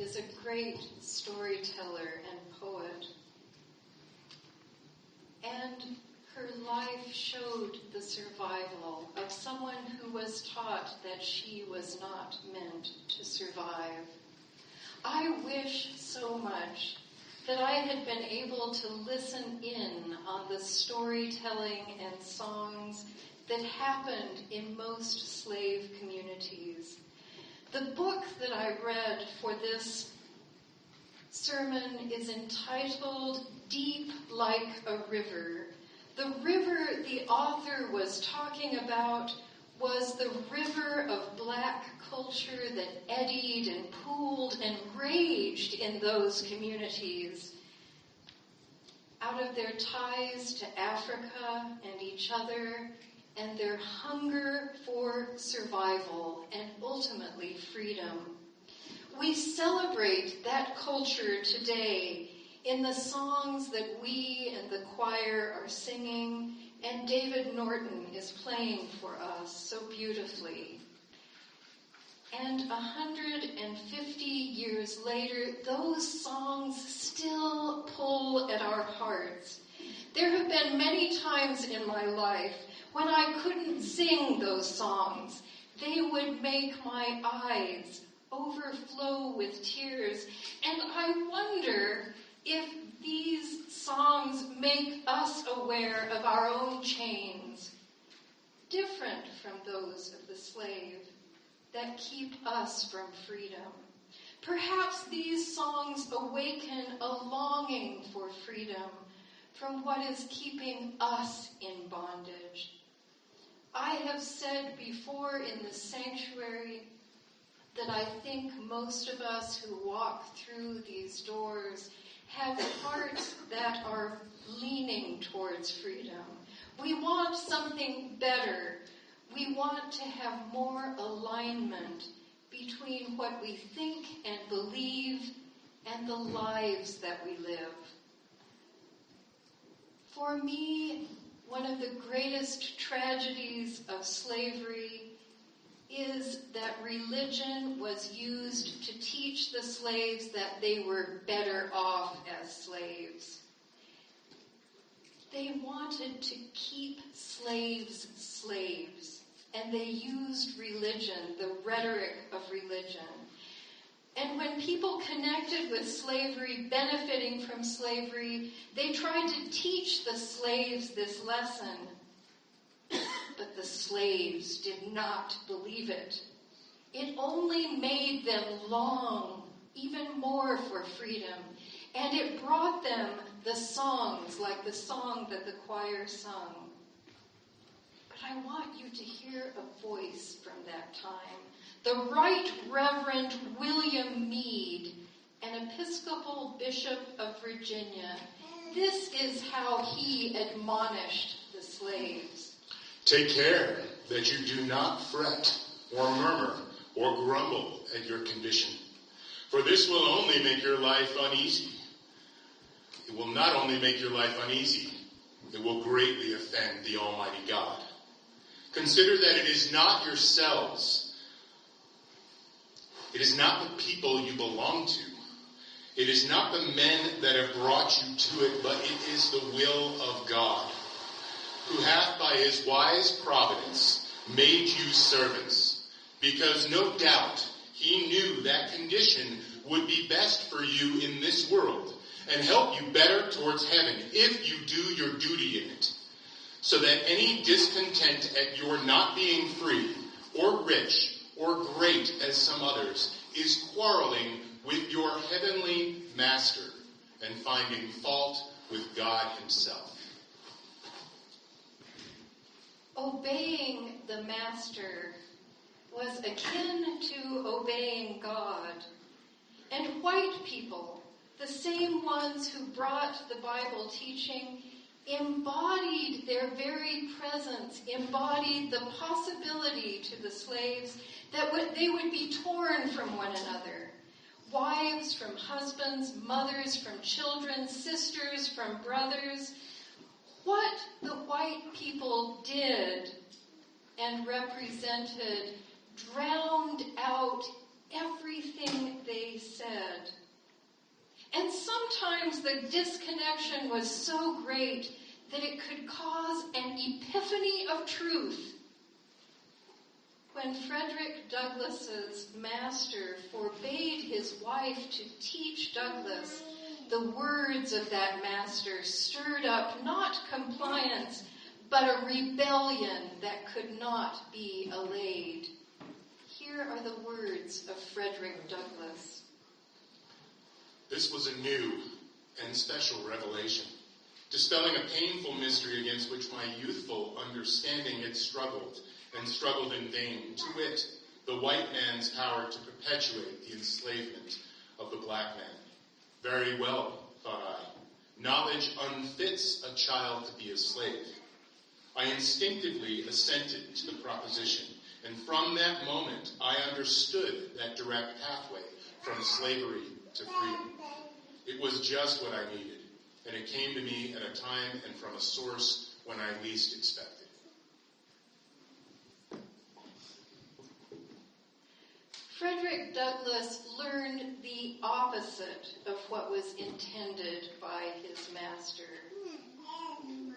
is a great storyteller and poet. And her life showed the survival of someone who was taught that she was not meant to survive. I wish so much that I had been able to listen in on the storytelling and songs that happened in most slave communities. The book that I read for this sermon is entitled Deep Like a River. The river the author was talking about was the river of black culture that eddied and pooled and raged in those communities. Out of their ties to Africa and each other, and their hunger for survival and ultimately freedom. We celebrate that culture today in the songs that we and the choir are singing, and David Norton is playing for us so beautifully. And 150 years later, those songs still pull at our hearts. There have been many times in my life when I couldn't sing those songs. They would make my eyes overflow with tears. And I wonder if these songs make us aware of our own chains, different from those of the slave, that keep us from freedom. Perhaps these songs awaken a longing for freedom from what is keeping us in bondage. I have said before in the sanctuary that I think most of us who walk through these doors have hearts that are leaning towards freedom. We want something better. We want to have more alignment between what we think and believe and the lives that we live. For me, one of the greatest tragedies of slavery is that religion was used to teach the slaves that they were better off as slaves. They wanted to keep slaves slaves, and they used religion, the rhetoric of religion. And when people connected with slavery, benefiting from slavery, they tried to teach the slaves this lesson. But the slaves did not believe it. It only made them long even more for freedom. And it brought them the songs, like the song that the choir sung. But I want you to hear a voice from that time. The Right Reverend William Meade, an Episcopal Bishop of Virginia. This is how he admonished the slaves. Take care that you do not fret or murmur or grumble at your condition, for this will only make your life uneasy. It will not only make your life uneasy, it will greatly offend the Almighty God. Consider that it is not yourselves, it is not the people you belong to, it is not the men that have brought you to it, but it is the will of God, who hath by his wise providence made you servants, because no doubt he knew that condition would be best for you in this world, and help you better towards heaven, if you do your duty in it, so that any discontent at your not being free, or rich, or great as some others, is quarreling with your heavenly master, and finding fault with God himself. Obeying the master was akin to obeying God. And white people, the same ones who brought the Bible teaching, embodied their very presence, embodied the possibility to the slaves that they would be torn from one another. Wives from husbands, mothers from children, sisters from brothers. What the white people did and represented drowned out everything they said. And sometimes the disconnection was so great that it could cause an epiphany of truth. When Frederick Douglass's master forbade his wife to teach Douglass, the words of that master stirred up not compliance, but a rebellion that could not be allayed. Here are the words of Frederick Douglass. This was a new and special revelation, dispelling a painful mystery against which my youthful understanding had struggled, and struggled in vain, to wit, the white man's power to perpetuate the enslavement of the black man. Very well, thought I. Knowledge unfits a child to be a slave. I instinctively assented to the proposition, and from that moment I understood that direct pathway from slavery to freedom. It was just what I needed, and it came to me at a time and from a source when I least expected. Frederick Douglass learned the opposite of what was intended by his master.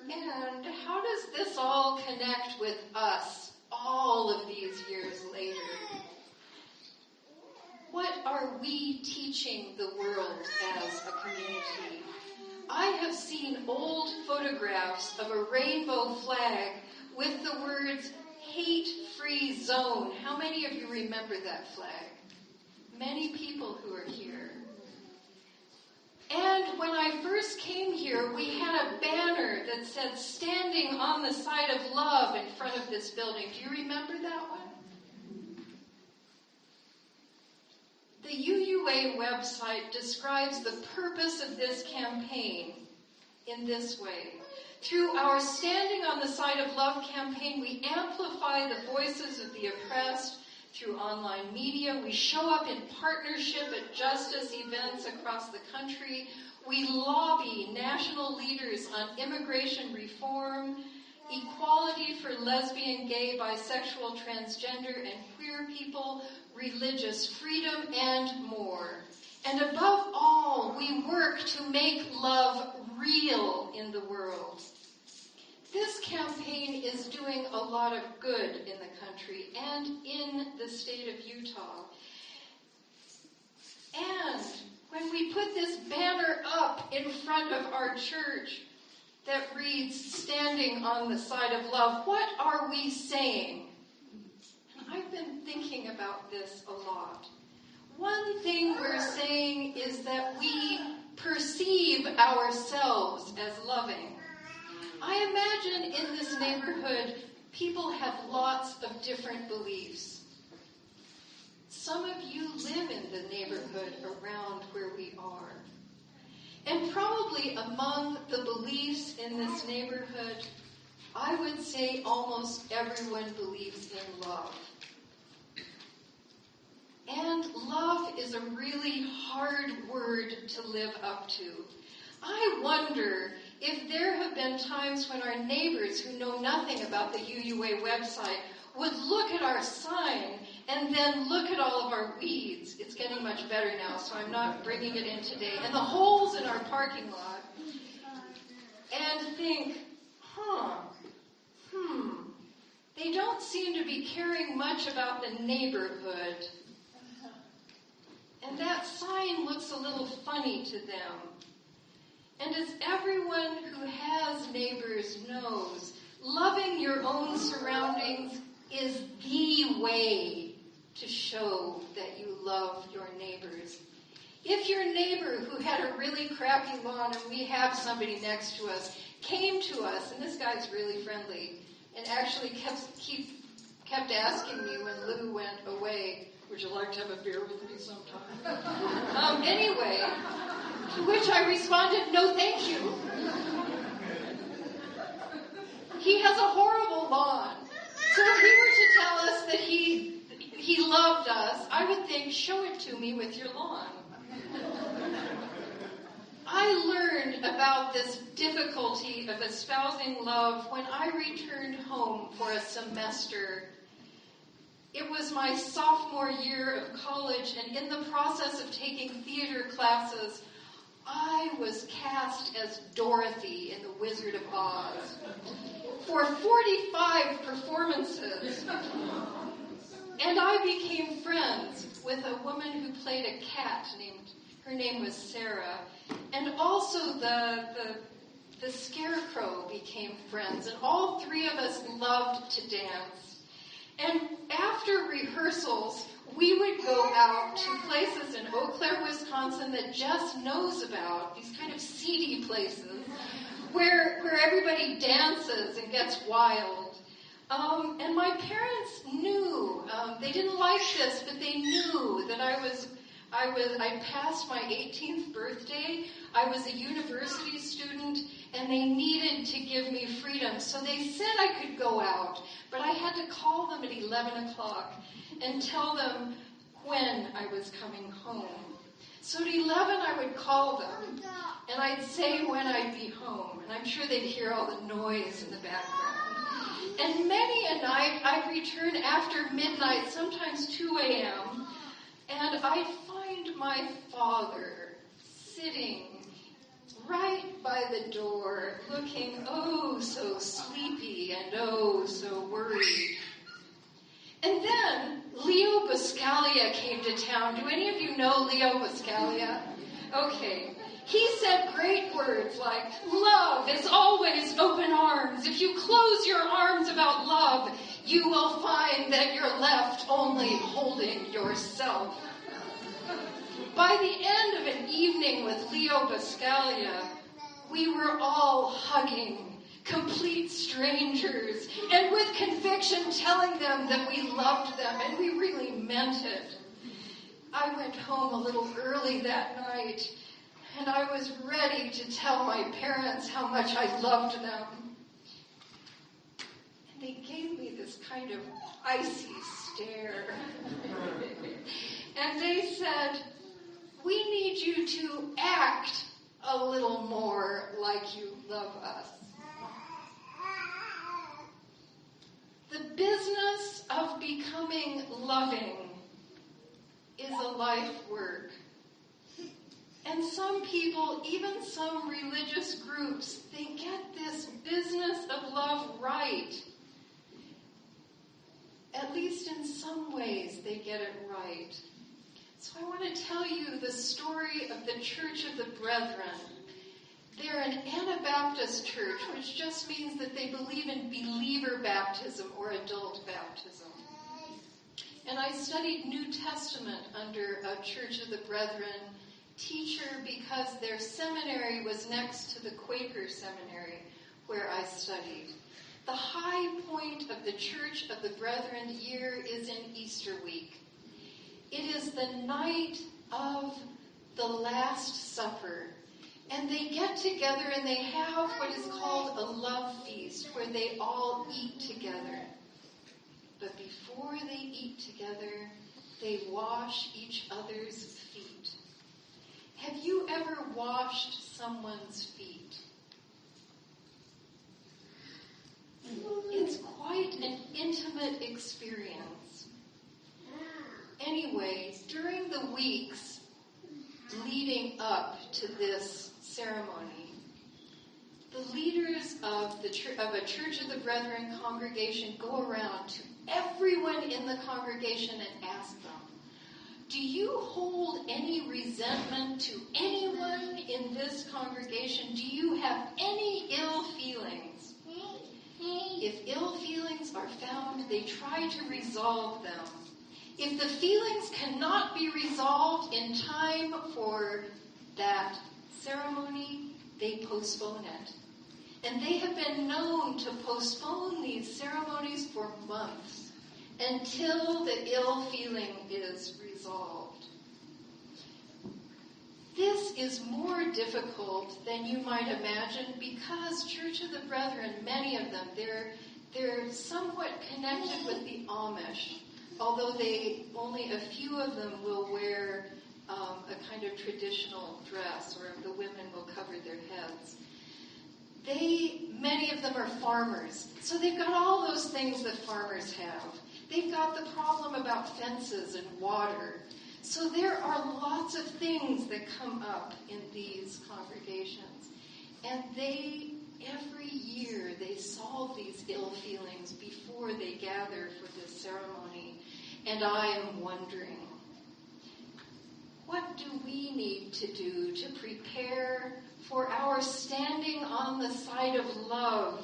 And how does this all connect with us all of these years later? What are we teaching the world as a community? I have seen old photographs of a rainbow flag with the words hate-free zone. How many of you remember that flag? Many people who are here. And when I first came here, we had a banner that said standing on the side of love in front of this building. Do you remember that one? The UUA website describes the purpose of this campaign in this way. Through our Standing on the Side of Love campaign, we amplify the voices of the oppressed. Through online media, we show up in partnership at justice events across the country. We lobby national leaders on immigration reform, equality for lesbian, gay, bisexual, transgender, and queer people, religious freedom, and more. And above all, we work to make love real in the world. This campaign is doing a lot of good in the country and in the state of Utah. And when we put this banner up in front of our church that reads, Standing on the Side of Love, what are we saying? And I've been thinking about this a lot. One thing we're saying is that we perceive ourselves as loving. I imagine in this neighborhood, people have lots of different beliefs. Some of you live in the neighborhood around where we are. And probably among the beliefs in this neighborhood, I would say almost everyone believes in love. And love is a really hard word to live up to. I wonder if there have been times when our neighbors who know nothing about the UUA website would look at our sign and then look at all of our weeds. It's getting much better now, so I'm not bringing it in today. And the holes in our parking lot. And think, they don't seem to be caring much about the neighborhood. And that sign looks a little funny to them. And as everyone who has neighbors knows, loving your own surroundings is the way to show that you love your neighbors. If your neighbor who had a really crappy lawn, and we have somebody next to us, came to us, and this guy's really friendly, and actually kept asking me when Lou went away, would you like to have a beer with me sometime? Anyway, to which I responded, no thank you. He has a horrible lawn. So if he were to tell us that he loved us, I would think, show it to me with your lawn. I learned about this difficulty of espousing love when I returned home for a semester It was my sophomore year of college, and in the process of taking theater classes, I was cast as Dorothy in The Wizard of Oz for 45 performances. And I became friends with a woman who played a cat her name was Sarah. And also the Scarecrow became friends. And all three of us loved to dance. And after rehearsals, we would go out to places in Eau Claire, Wisconsin that Jess knows about, these kind of seedy places, where everybody dances and gets wild. And my parents knew, they didn't like this, but they knew that I passed my 18th birthday. I was a university student, and they needed to give me freedom. So they said I could go out, but I had to call them at 11 o'clock and tell them when I was coming home. So at 11, I would call them, and I'd say when I'd be home. And I'm sure they'd hear all the noise in the background. And many a night, I'd return after midnight, sometimes 2 a.m., and I'd find my father sitting right by the door, looking oh so sleepy and oh so worried. And then Leo Buscaglia came to town. Do any of you know Leo Buscaglia? Okay. He said great words like, love is always open arms. If you close your arms about love, you will find that you're left only holding yourself. By the end of an evening with Leo Buscaglia, we were all hugging, complete strangers, and with conviction telling them that we loved them, and we really meant it. I went home a little early that night, and I was ready to tell my parents how much I loved them. And they gave me this kind of icy stare. And they said, we need you to act a little more like you love us. The business of becoming loving is a life work. And some people, even some religious groups, they get this business of love right. At least in some ways, they get it right. So I want to tell you the story of the Church of the Brethren. They're an Anabaptist church, which just means that they believe in believer baptism or adult baptism. And I studied New Testament under a Church of the Brethren teacher because their seminary was next to the Quaker seminary where I studied. The high point of the Church of the Brethren year is in Easter week. It is the night of the Last Supper. And they get together and they have what is called a love feast where they all eat together. But before they eat together, they wash each other's feet. Have you ever washed someone's feet? It's quite an intimate experience. Anyway, during the weeks leading up to this ceremony, the leaders of a Church of the Brethren congregation go around to everyone in the congregation and ask them, do you hold any resentment to anyone in this congregation? Do you have any ill feelings? If ill feelings are found, they try to resolve them. If the feelings cannot be resolved in time for that ceremony, they postpone it. And they have been known to postpone these ceremonies for months until the ill feeling is resolved. This is more difficult than you might imagine because Church of the Brethren, many of them, they're somewhat connected with the Amish, although only a few of them will wear a kind of traditional dress, or the women will cover their heads. Many of them are farmers, so they've got all those things that farmers have. They've got the problem about fences and water. So there are lots of things that come up in these congregations. And every year, they solve these ill feelings before they gather for this ceremony. And I am wondering, what do we need to do to prepare for our standing on the side of love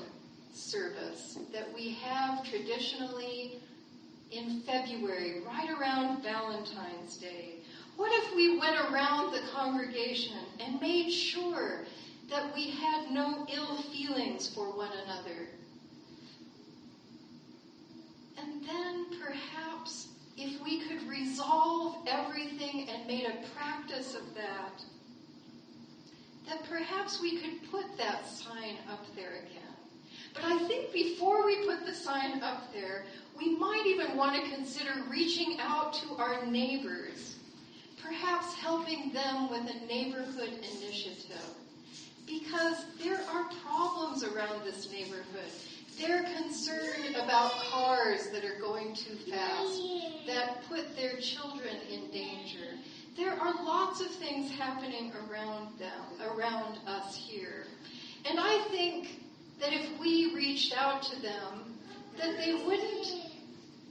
service that we have traditionally in February, right around Valentine's Day? What if we went around the congregation and made sure that we had no ill feelings for one another? And then perhaps if we could resolve everything and made a practice of that perhaps we could put that sign up there again. But I think before we put the sign up there, we might even want to consider reaching out to our neighbors, perhaps helping them with a neighborhood initiative. Because there are problems around this neighborhood. They're concerned about cars that are going too fast, that put their children in danger. There are lots of things happening around us here. And I think that if we reached out to them, that they wouldn't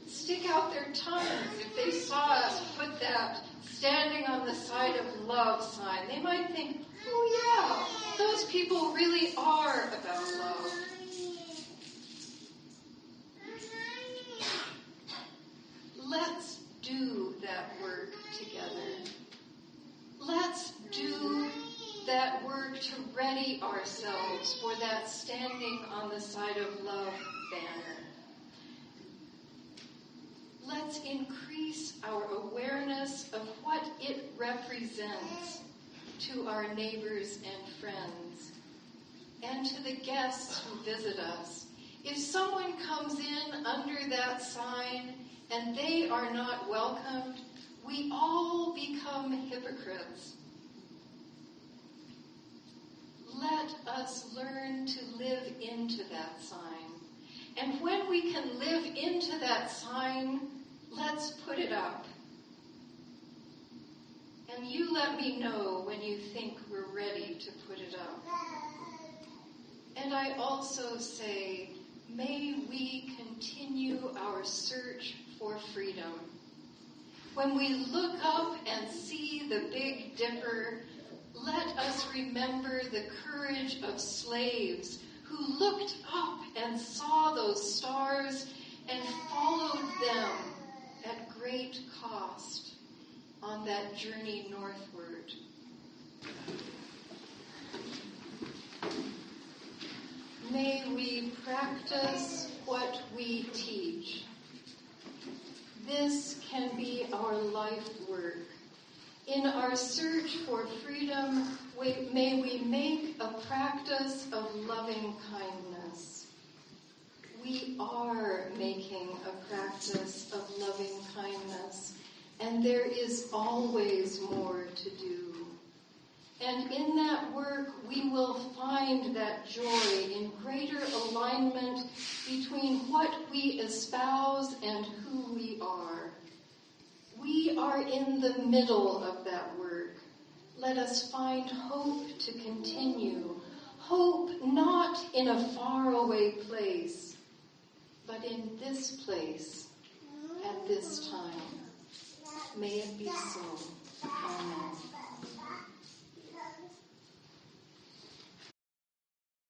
stick out their tongues if they saw us put that standing on the side of love sign. They might think, oh yeah, those people really are about love. Let's do that work together. Let's do that work to ready ourselves for that standing on the side of love banner. Let's increase our awareness of what it represents to our neighbors and friends and to the guests who visit us. If someone comes in under that sign and they are not welcomed, we all become hypocrites. Let us learn to live into that sign. And when we can live into that sign, let's put it up. And you let me know when you think we're ready to put it up. And I also say, may we continue our search for freedom. When we look up and see the Big Dipper, let us remember the courage of slaves who looked up and saw those stars and followed them at great cost on that journey northward. May we practice what we teach. This can be our life work. In our search for freedom, may we make a practice of loving kindness. We are making a practice of loving kindness, and there is always more to do. And in that work, we will find that joy in greater alignment between what we espouse and who we are. We are in the middle of that work. Let us find hope to continue. Hope not in a faraway place, but in this place at this time. May it be so. Amen.